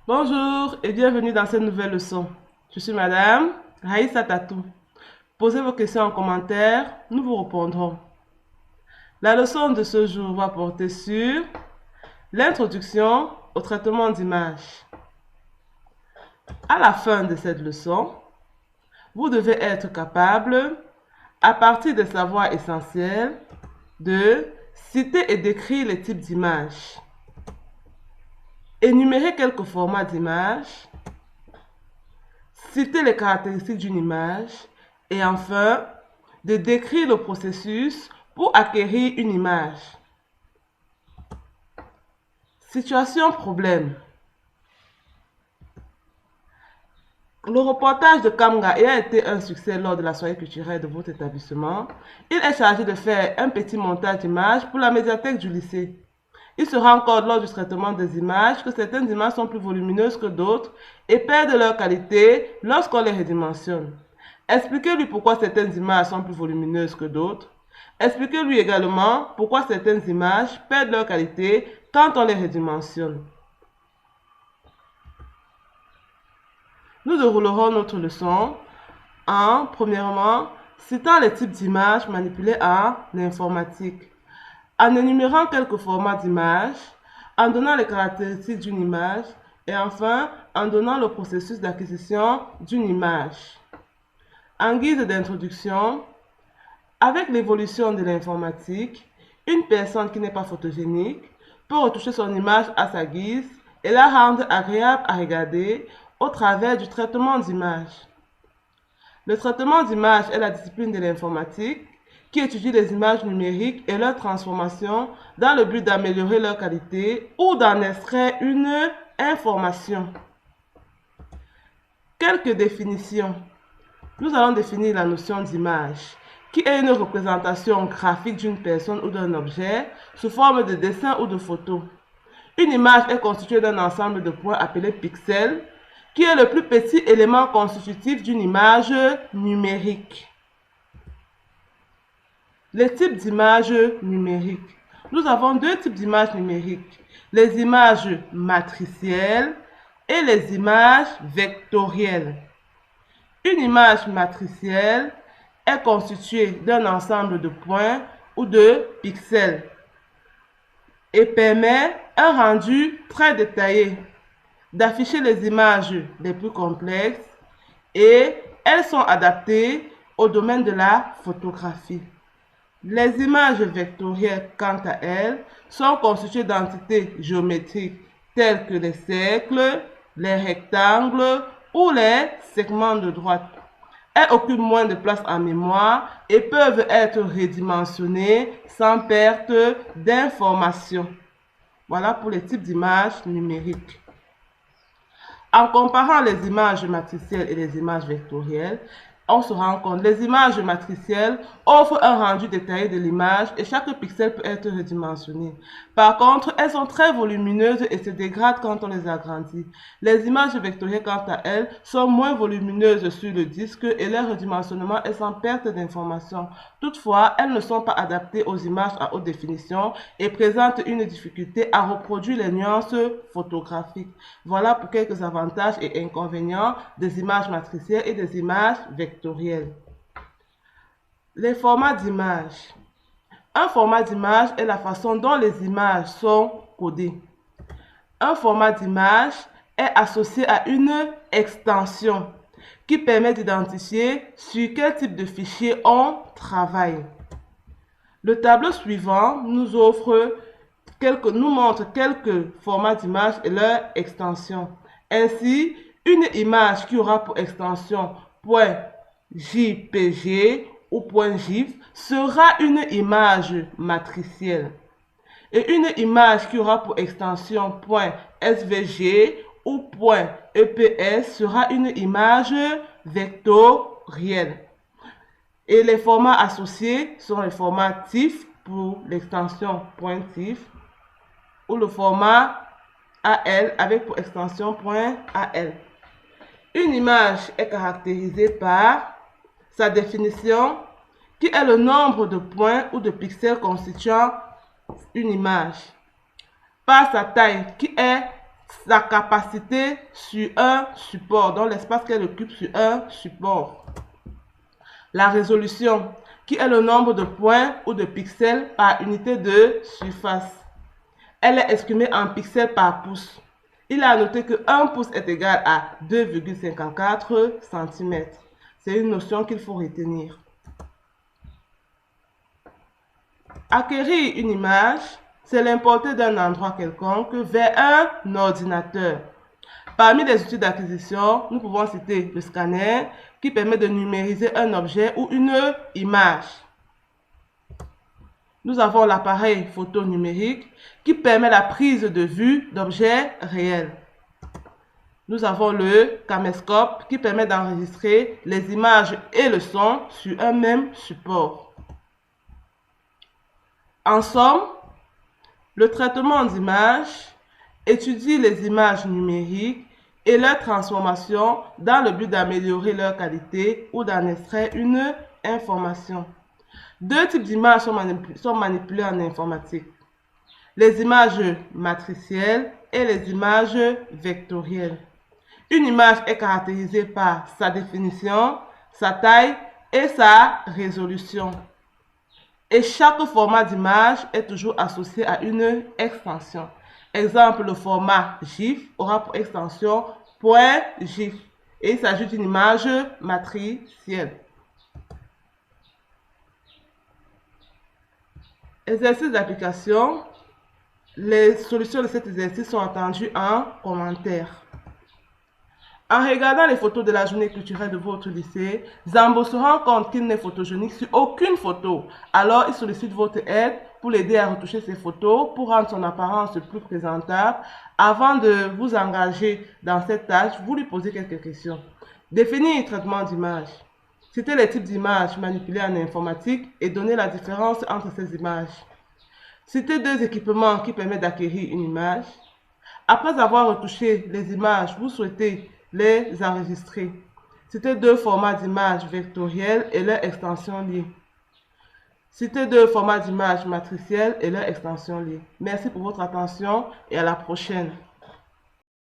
Bonjour et bienvenue dans cette nouvelle leçon. Je suis Madame Raïssa Tatou. Posez vos questions en commentaire, nous vous répondrons. La leçon de ce jour va porter sur l'introduction au traitement d'image. À la fin de cette leçon, vous devez être capable, à partir des savoirs essentiels, de citer et décrire les types d'images, énumérer quelques formats d'images, citer les caractéristiques d'une image et enfin, de décrire le processus pour acquérir une image. Situation problème. Le reportage de Kamga a été un succès lors de la soirée culturelle de votre établissement. Il est chargé de faire un petit montage d'images pour la médiathèque du lycée. Il se rend compte lors du traitement des images que certaines images sont plus volumineuses que d'autres et perdent leur qualité lorsqu'on les redimensionne. Expliquez-lui pourquoi certaines images sont plus volumineuses que d'autres. Expliquez-lui également pourquoi certaines images perdent leur qualité quand on les redimensionne. Nous déroulerons notre leçon en, premièrement, citant les types d'images manipulées en informatique, en énumérant quelques formats d'images, en donnant les caractéristiques d'une image et enfin en donnant le processus d'acquisition d'une image. En guise d'introduction, avec l'évolution de l'informatique, une personne qui n'est pas photogénique peut retoucher son image à sa guise et la rendre agréable à regarder au travers du traitement d'image. Le traitement d'image est la discipline de l'informatique qui étudie les images numériques et leur transformation dans le but d'améliorer leur qualité ou d'en extraire une information. Quelques définitions. Nous allons définir la notion d'image, qui est une représentation graphique d'une personne ou d'un objet sous forme de dessin ou de photo. Une image est constituée d'un ensemble de points appelés pixels, qui est le plus petit élément constitutif d'une image numérique. Les types d'images numériques. Nous avons deux types d'images numériques, les images matricielles et les images vectorielles. Une image matricielle est constituée d'un ensemble de points ou de pixels et permet un rendu très détaillé, d'afficher les images les plus complexes et elles sont adaptées au domaine de la photographie. Les images vectorielles, quant à elles, sont constituées d'entités géométriques telles que les cercles, les rectangles ou les segments de droite. Elles occupent moins de place en mémoire et peuvent être redimensionnées sans perte d'information. Voilà pour les types d'images numériques. En comparant les images matricielles et les images vectorielles, on se rend compte que les images matricielles offrent un rendu détaillé de l'image et chaque pixel peut être redimensionné. Par contre, elles sont très volumineuses et se dégradent quand on les agrandit. Les images vectorielles, quant à elles, sont moins volumineuses sur le disque et leur redimensionnement est sans perte d'information. Toutefois, elles ne sont pas adaptées aux images à haute définition et présentent une difficulté à reproduire les nuances photographiques. Voilà pour quelques avantages et inconvénients des images matricielles et des images vectorielles. Les formats d'image. Un format d'image est la façon dont les images sont codées. Un format d'image est associé à une extension qui permet d'identifier sur quel type de fichier on travaille. Le tableau suivant nous montre quelques formats d'image et leurs extensions. Ainsi, une image qui aura pour extension .jpg ou .gif sera une image matricielle. Et une image qui aura pour extension .svg ou .eps sera une image vectorielle. Et les formats associés sont les formats TIFF pour l'extension .TIFF ou le format AL avec pour extension .AL. Une image est caractérisée par sa définition, qui est le nombre de points ou de pixels constituant une image, par sa taille, qui est sa capacité sur un support, donc l'espace qu'elle occupe sur un support. La résolution, qui est le nombre de points ou de pixels par unité de surface. Elle est exprimée en pixels par pouce. Il a noté que 1 pouce est égal à 2,54 cm. C'est une notion qu'il faut retenir. Acquérir une image, c'est l'importer d'un endroit quelconque vers un ordinateur. Parmi les outils d'acquisition, nous pouvons citer le scanner qui permet de numériser un objet ou une image. Nous avons l'appareil photo numérique qui permet la prise de vue d'objets réels. Nous avons le caméscope qui permet d'enregistrer les images et le son sur un même support. En somme, le traitement d'images étudie les images numériques et leur transformation dans le but d'améliorer leur qualité ou d'en extraire une information. Deux types d'images sont manipulées en informatique. Les images matricielles et les images vectorielles. Une image est caractérisée par sa définition, sa taille et sa résolution. Et chaque format d'image est toujours associé à une extension. Exemple, le format GIF aura pour extension .gif et il s'agit d'une image matricielle. Exercice d'application. Les solutions de cet exercice sont attendues en commentaire. En regardant les photos de la journée culturelle de votre lycée, Zambo se rend compte qu'il n'est photogénique sur aucune photo. Alors, il sollicite votre aide pour l'aider à retoucher ses photos, pour rendre son apparence plus présentable. Avant de vous engager dans cette tâche, vous lui posez quelques questions. Définir un traitement d'image. Citer les types d'images manipulées en informatique et donner la différence entre ces images. Citer deux équipements qui permettent d'acquérir une image. Après avoir retouché les images, vous souhaitez les enregistrer. Citer deux formats d'images vectorielles et leurs extensions liées. Citer deux formats d'images matricielles et leurs extensions liées. Merci pour votre attention et à la prochaine.